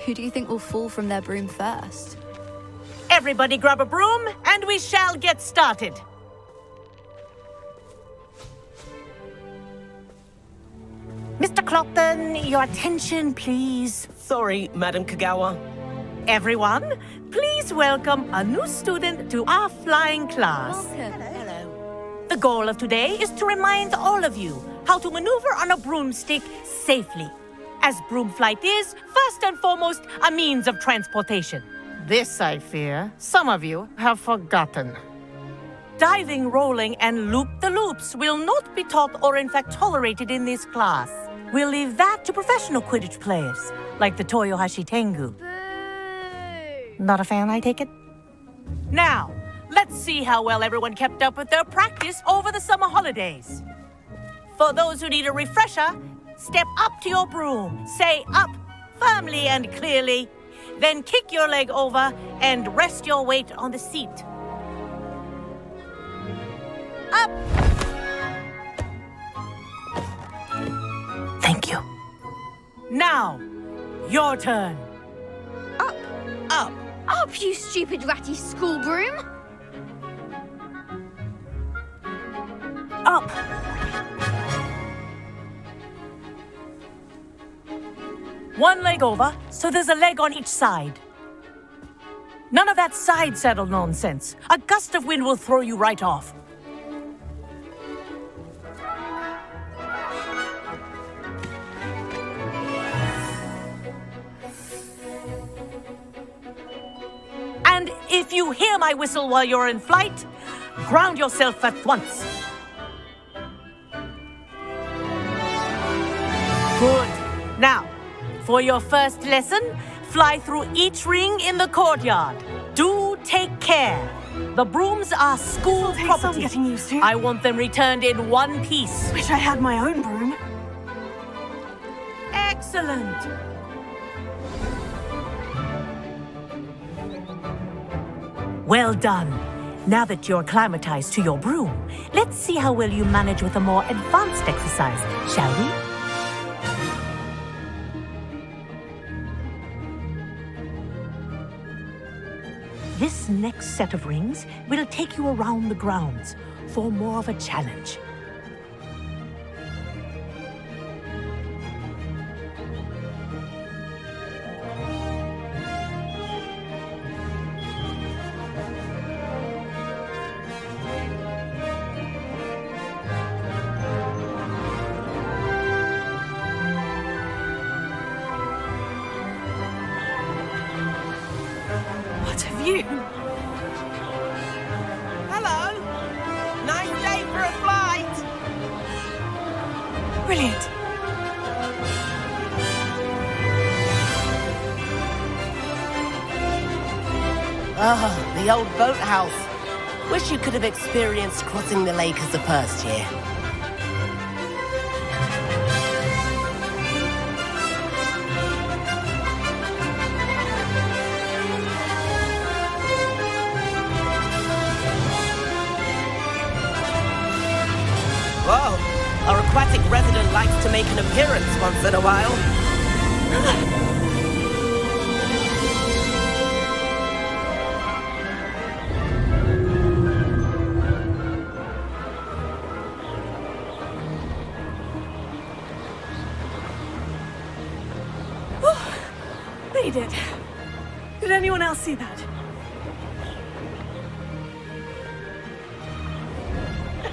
Who do you think will fall from their broom first? Everybody grab a broom, and we shall get started. Mr. Clopton, your attention, please. Sorry, Madam Kagawa. Everyone, please welcome a new student to our flying class. Welcome. Hello. The goal of today is to remind all of you how to maneuver on a broomstick safely, as broom flight is, first and foremost, a means of transportation. This, I fear, some of you have forgotten. Diving, rolling, and loop-the-loops will not be taught or in fact tolerated in this class. We'll leave that to professional Quidditch players, like the Toyohashi Tengu. Boo! Not a fan, I take it? Now, let's see how well everyone kept up with their practice over the summer holidays. For those who need a refresher, step up to your broom, say up firmly and clearly, then kick your leg over and rest your weight on the seat. Up! Thank you. Now, your turn. Up! Up! Up, you stupid ratty school broom! Up! One leg over, so there's a leg on each side. None of that side saddle nonsense. A gust of wind will throw you right off. And if you hear my whistle while you're in flight, ground yourself at once. Good. Now, for your first lesson, fly through each ring in the courtyard. Do take care. The brooms are school Take some property. getting used to. I want them returned in one piece. Wish I had my own broom. Excellent. Well done. Now that you're acclimatized to your broom, let's see how well you manage with a more advanced exercise, shall we? This next set of rings will take you around the grounds for more of a challenge. What have you? Hello! Nice day for a flight! Brilliant. Ah, the old boathouse. Wish you could have experienced crossing the lake as a first year. Whoa, our aquatic resident likes to make an appearance once in a while. Made it. Did anyone else see that?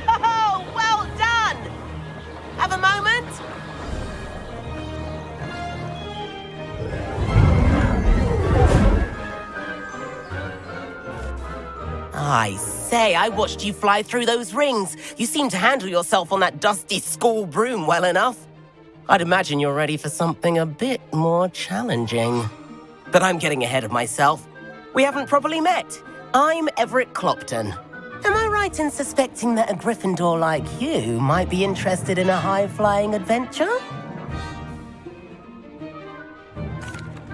Oh, well done! Have a moment? I say, I watched you fly through those rings. You seem to handle yourself on that dusty school broom well enough. I'd imagine you're ready for something a bit more challenging. But I'm getting ahead of myself. We haven't properly met. I'm Everett Clopton. Am I right in suspecting that a Gryffindor like you might be interested in a high-flying adventure?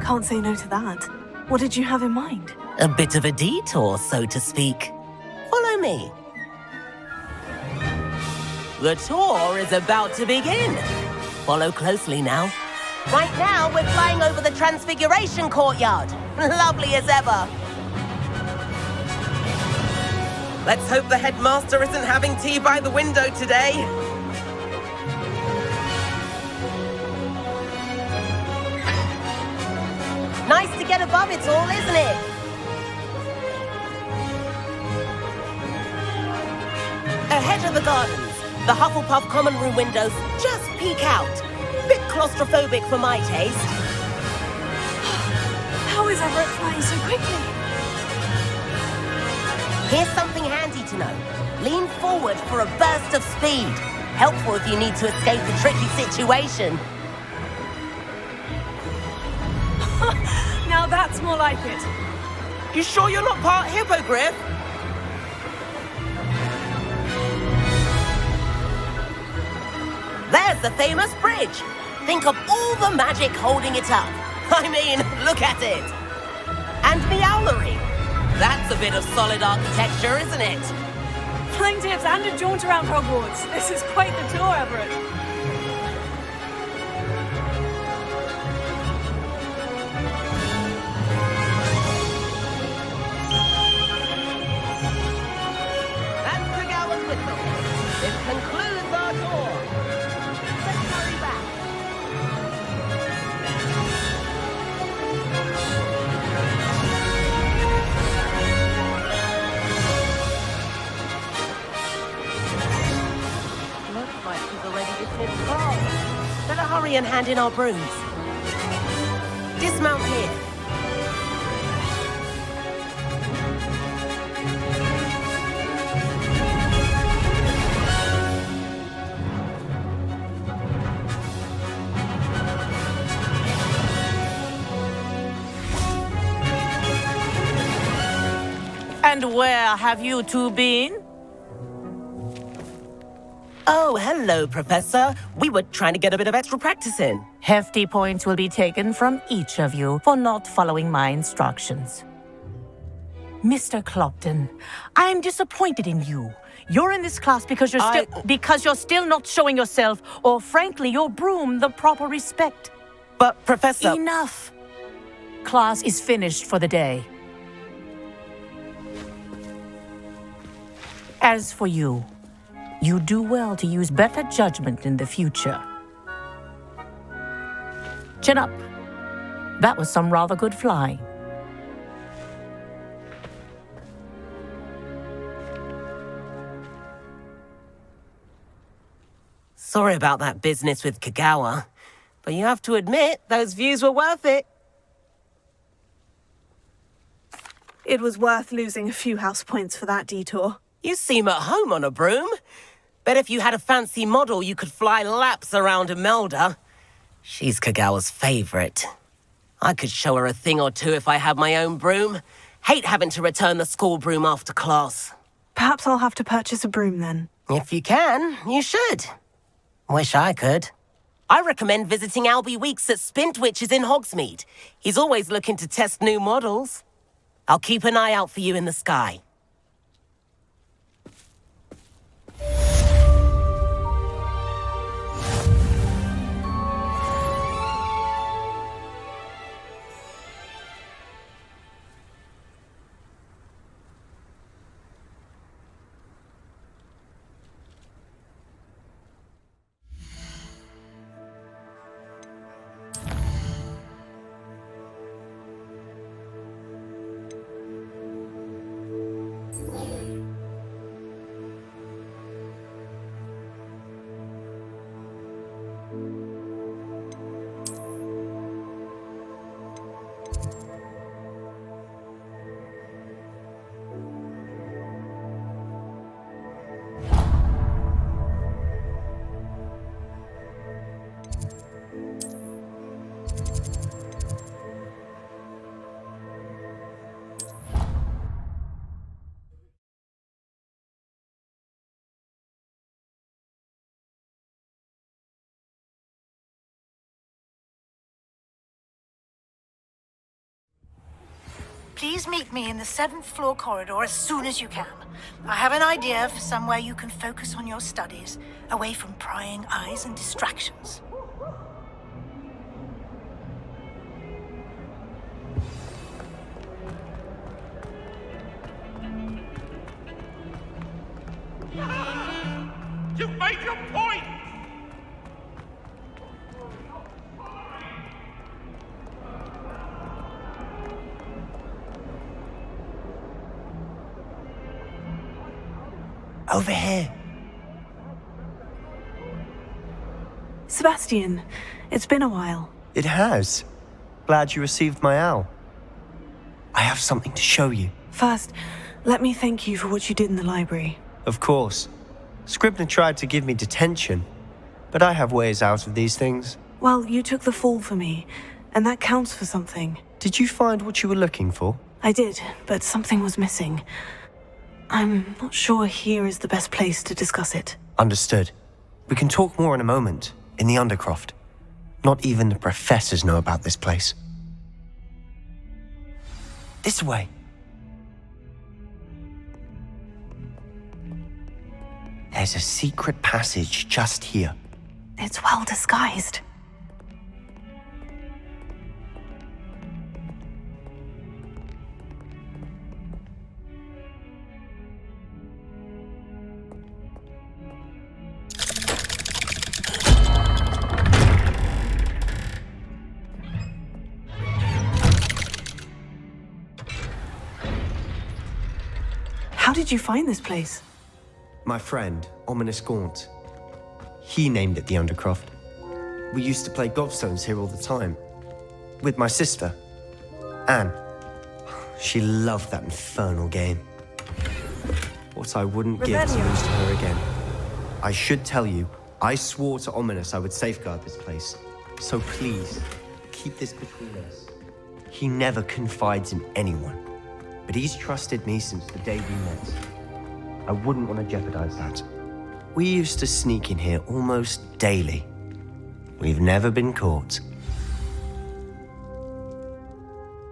Can't say no to that. What did you have in mind? A bit of a detour, so to speak. Follow me. The tour is about to begin. Follow closely now. Right now, we're flying over the Transfiguration Courtyard. Lovely as ever. Let's hope the headmaster isn't having tea by the window today. Nice to get above it all, isn't it? Ahead of the gardens, the Hufflepuff common room windows just peek out. Bit claustrophobic for my taste. How is Everett flying so quickly? Here's something handy to know. Lean forward for a burst of speed. Helpful if you need to escape a tricky situation. Now that's more like it. You sure you're not part hippogriff? There's the famous bridge. Think of all the magic holding it up. I mean, look at it. And Meowlery. That's a bit of solid architecture, isn't it? Flying tips and a jaunt around Hogwarts. This is quite the tour, Everett. That's Kagawa's whistle. This concludes our tour. Let's hurry back. Looks like she's already dismissed Carl. Better hurry and hand in our brooms. Dismount here. And where have you two been? Oh, hello, Professor. We were trying to get a bit of extra practice in. Hefty points will be taken from each of you for not following my instructions. Mr. Clopton, I'm disappointed in you. You're in this class because you're still not showing yourself, or frankly, your broom, the proper respect. But, Professor... Enough. Class is finished for the day. As for you, you do well to use better judgment in the future. Chin up. That was some rather good flying. Sorry about that business with Kagawa, but you have to admit, those views were worth it. It was worth losing a few house points for that detour. You seem at home on a broom. Bet if you had a fancy model, you could fly laps around Imelda. She's Kagawa's favorite. I could show her a thing or two if I had my own broom. Hate having to return the school broom after class. Perhaps I'll have to purchase a broom then. If you can, you should. Wish I could. I recommend visiting Albie Weeks at Spintwitches in Hogsmeade. He's always looking to test new models. I'll keep an eye out for you in the sky. Please meet me in the 7th floor corridor as soon as you can. I have an idea for somewhere you can focus on your studies, away from prying eyes and distractions. Make your point! Over here. Sebastian, it's been a while. It has. Glad you received my owl. I have something to show you. First, let me thank you for what you did in the library. Of course. Scribner tried to give me detention, but I have ways out of these things. Well, you took the fall for me, and that counts for something. Did you find what you were looking for? I did, but something was missing. I'm not sure here is the best place to discuss it. Understood. We can talk more in a moment, in the Undercroft. Not even the professors know about this place. This way. There's a secret passage just here. It's well disguised. How did you find this place? My friend, Ominous Gaunt. He named it the Undercroft. We used to play gobstones here all the time. With my sister, Anne. She loved that infernal game. What I wouldn't give to lose to her again. I should tell you, I swore to Ominous I would safeguard this place. So please, keep this between us. He never confides in anyone, but he's trusted me since the day we met. I wouldn't want to jeopardize that. We used to sneak in here almost daily. We've never been caught.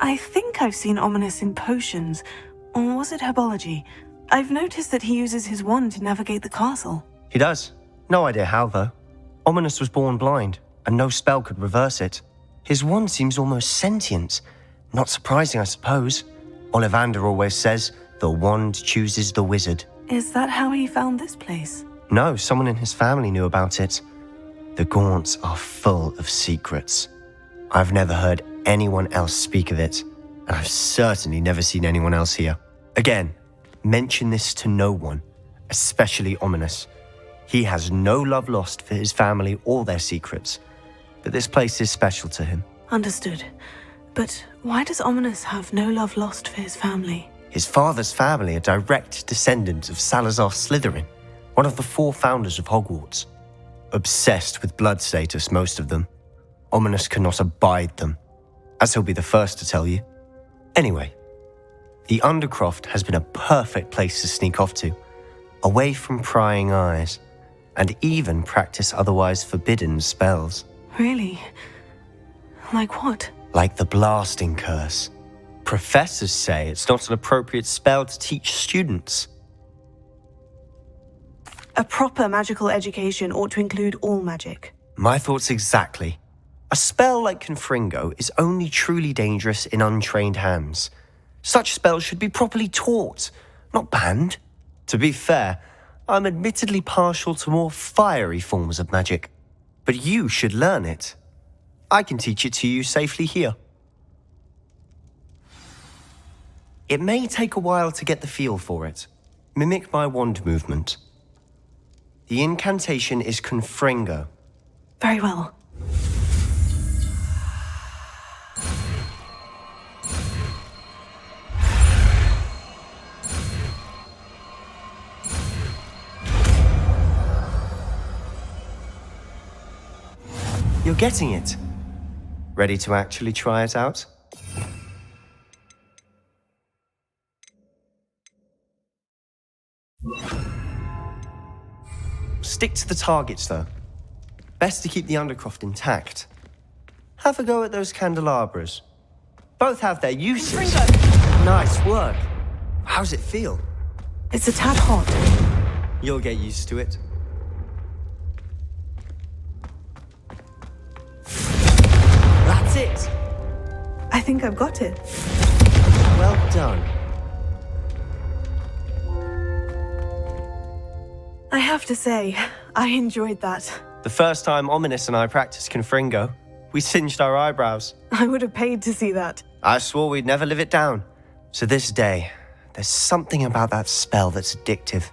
I think I've seen Ominous in potions, or was it herbology? I've noticed that he uses his wand to navigate the castle. He does. No idea how, though. Ominous was born blind, and no spell could reverse it. His wand seems almost sentient. Not surprising, I suppose. Ollivander always says, the wand chooses the wizard. Is that how he found this place? No, someone in his family knew about it. The Gaunts are full of secrets. I've never heard anyone else speak of it, and I've certainly never seen anyone else here. Again, mention this to no one, especially Ominous. He has no love lost for his family or their secrets, but this place is special to him. Understood. But why does Ominous have no love lost for his family? His father's family are direct descendants of Salazar Slytherin, one of the 4 founders of Hogwarts. Obsessed with blood status, most of them. Ominous cannot abide them, as he'll be the first to tell you. Anyway, the Undercroft has been a perfect place to sneak off to, away from prying eyes, and even practice otherwise forbidden spells. Really? Like what? Like the blasting curse. Professors say it's not an appropriate spell to teach students. A proper magical education ought to include all magic. My thoughts exactly. A spell like Confringo is only truly dangerous in untrained hands. Such spells should be properly taught, not banned. To be fair, I'm admittedly partial to more fiery forms of magic. But you should learn it. I can teach it to you safely here. It may take a while to get the feel for it. Mimic my wand movement. The incantation is Confringo. Very well. You're getting it. Ready to actually try it out? Stick to the targets, though. Best to keep the Undercroft intact. Have a go at those candelabras. Both have their uses. Nice work. How's it feel? It's a tad hot. You'll get used to it. That's it. I think I've got it. Well done. I have to say, I enjoyed that. The first time Ominous and I practiced Confringo, we singed our eyebrows. I would have paid to see that. I swore we'd never live it down. To this day, there's something about that spell that's addictive.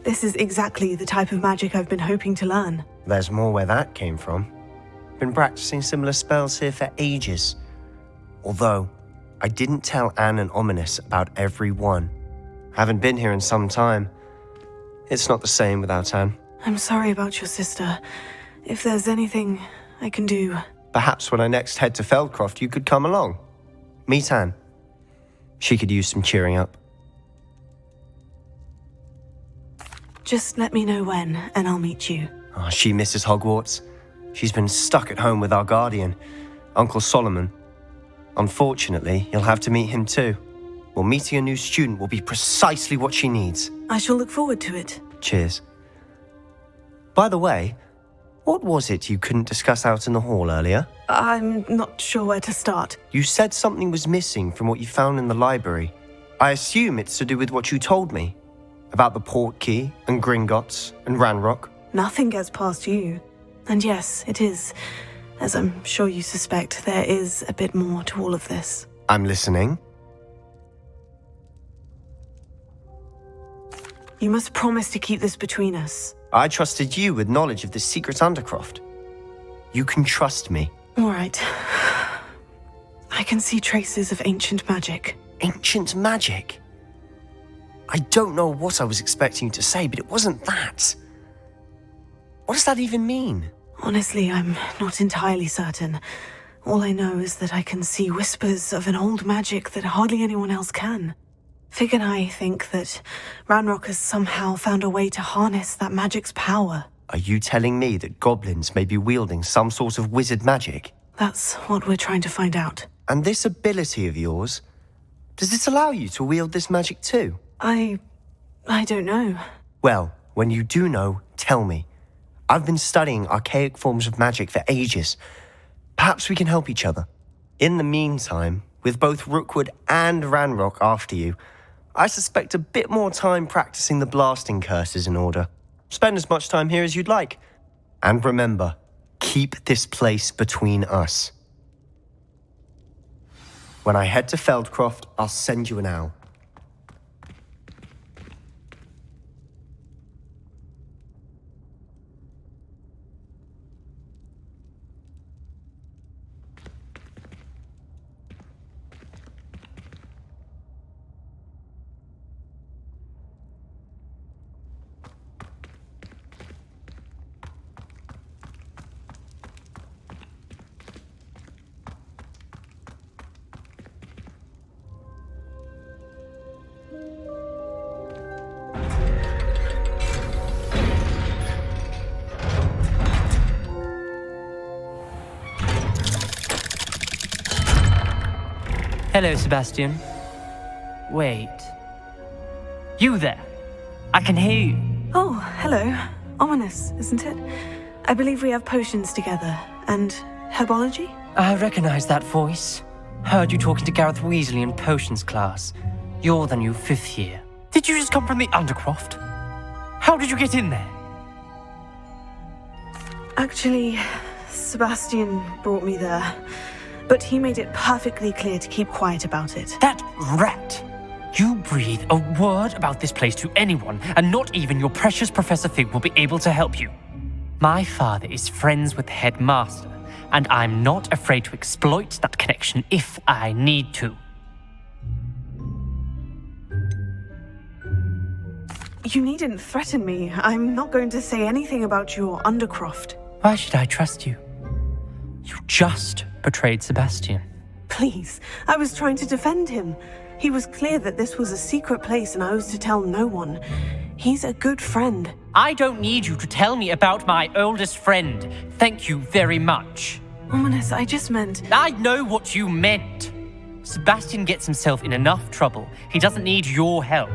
This is exactly the type of magic I've been hoping to learn. There's more where that came from. Been practicing similar spells here for ages. Although, I didn't tell Anne and Ominous about every one. Haven't been here in some time. It's not the same without Anne. I'm sorry about your sister. If there's anything I can do... Perhaps when I next head to Feldcroft, you could come along. Meet Anne. She could use some cheering up. Just let me know when, and I'll meet you. Oh, she misses Hogwarts. She's been stuck at home with our guardian, Uncle Solomon. Unfortunately, you'll have to meet him too. Well, meeting a new student will be precisely what she needs. I shall look forward to it. Cheers. By the way, what was it you couldn't discuss out in the hall earlier? I'm not sure where to start. You said something was missing from what you found in the library. I assume it's to do with what you told me. About the Portkey, and Gringotts, and Ranrock. Nothing gets past you. And yes, it is. As I'm sure you suspect, there is a bit more to all of this. I'm listening. You must promise to keep this between us. I trusted you with knowledge of the secret Undercroft. You can trust me. All right. I can see traces of ancient magic. Ancient magic? I don't know what I was expecting you to say, but it wasn't that. What does that even mean? Honestly, I'm not entirely certain. All I know is that I can see whispers of an old magic that hardly anyone else can. Fig and I think that Ranrock has somehow found a way to harness that magic's power. Are you telling me that goblins may be wielding some sort of wizard magic? That's what we're trying to find out. And this ability of yours, does it allow you to wield this magic too? I don't know. Well, when you do know, tell me. I've been studying archaic forms of magic for ages. Perhaps we can help each other. In the meantime, with both Rookwood and Ranrock after you, I suspect a bit more time practicing the blasting curses in order. Spend as much time here as you'd like. And remember, keep this place between us. When I head to Feldcroft, I'll send you an owl. Hello, Sebastian. Wait. You there? I can hear you. Oh, hello. Ominous, isn't it? I believe we have potions together. And herbology? I recognize that voice. Heard you talking to Gareth Weasley in potions class. You're the new 5th year. Did you just come from the Undercroft? How did you get in there? Actually, Sebastian brought me there. But he made it perfectly clear to keep quiet about it. That rat! You breathe a word about this place to anyone, and not even your precious Professor Fig will be able to help you. My father is friends with the headmaster, and I'm not afraid to exploit that connection if I need to. You needn't threaten me. I'm not going to say anything about your Undercroft. Why should I trust you? You just betrayed Sebastian. Please, I was trying to defend him. He was clear that this was a secret place and I was to tell no one. He's a good friend. I don't need you to tell me about my oldest friend. Thank you very much. Ominous, I just meant... I know what you meant. Sebastian gets himself in enough trouble. He doesn't need your help.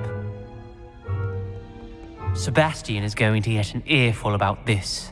Sebastian is going to get an earful about this.